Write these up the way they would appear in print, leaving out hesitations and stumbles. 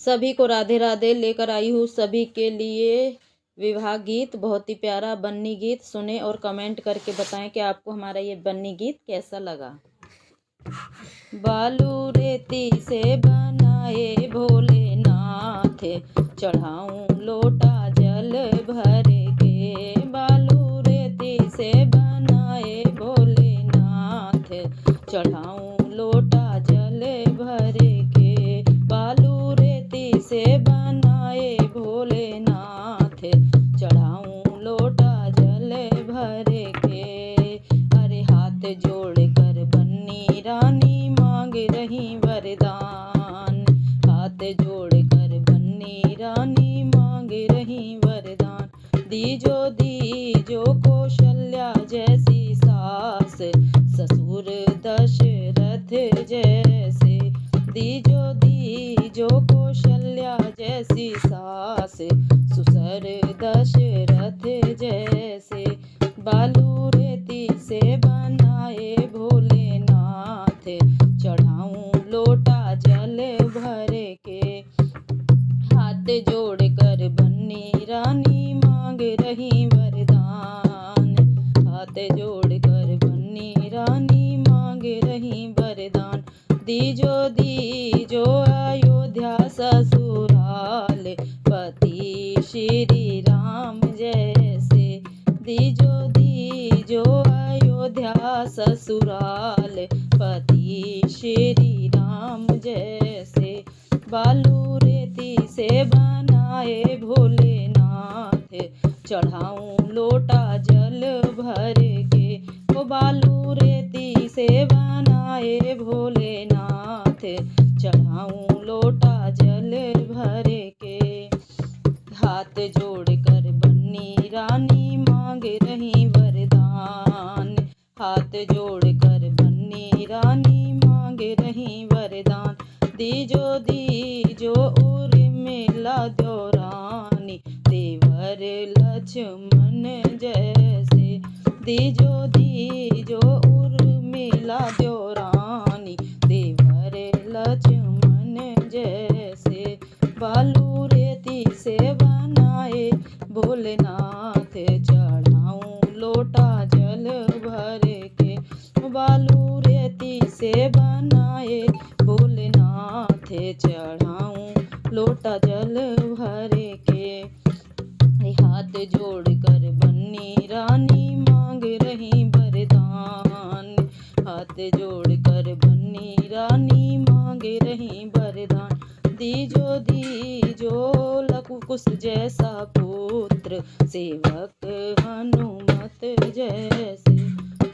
सभी को राधे राधे। लेकर आई हूँ सभी के लिए विवाह गीत, बहुत ही प्यारा बन्नी गीत। सुने और कमेंट करके बताएं कि आपको हमारा ये बन्नी गीत कैसा लगा। बालू रेती से बनाए भोलेनाथ, चढ़ाऊं लोटा जल भर के। बालू रेती से बनाए भोलेनाथ, चढ़ाऊं लोटा जल भर के। बालू रेती से बनाए भोलेनाथ, चढ़ाऊं लोटा जल भर के। अरे हाथ जोड़ कर बन्नी रानी मांग रही वरदान, हाथ जोड़ कर बन्नी रानी मांग रही वरदान। दीजो कौशल्या जैसी सास, ससुर दशरथ जैसे। दीजो कौशल्या जैसी सास, ससुर दशरथ जैसे। बालू रेती से बनाए भोलेनाथ, चढ़ाऊं लोटा जल भर के। हाथ जोड़ कर बन्नी रानी मांग रही वरदान, हाथ जोड़ कर बन्नी रानी मांग रही वरदान। दीजो अयोध्या ससुराल, पति श्री राम जैसे। दीजो अयोध्या ससुराल, पति श्री राम जैसे। बालू रेती से बनाए भोलेनाथ, चढ़ाऊं लोटा जल भर के। ओ बालू रेती से बनाए भोलेनाथ, चढ़ाऊं लोटा जल भर के। हाथ जोड़ कर बन्नी रानी मांग रही वरदान, हाथ जोड़ कर बन्नी रानी मांग रही वरदान। दीजो उर्मिला द्योरानी, देवर लक्ष्मण जैसे। दीजो उर्मिला द्योरानी, देवर लक्ष्मण जैसे। बालू रेती से बनाए भोलेनाथ, चढ़ाऊं लोटा जल भर के। बालू रेती से बनाए भोलेनाथ, चढ़ाऊं लोटा जल भर के। हाथ जोड़ कर बन्नी रानी मांग रही वरदान, हाथ जोड़ कर बन्नी रानी मांग रही वरदान। दीजो लवकुश जैसा पुत्र, सेवक हनुमत जैसे।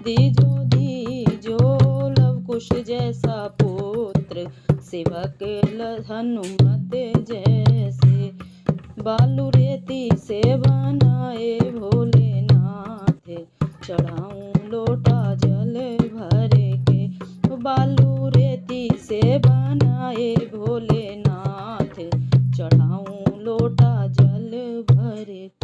दीजो लवकुश जैसा पुत्र, सेवक हनुमत जैसे। बालू रेती से बनाए भोलेनाथ, चढ़ाऊं लोटा जल भर के। बालू रेती से बनाए भोलेनाथ, चढ़ाऊं लोटा जल भर के।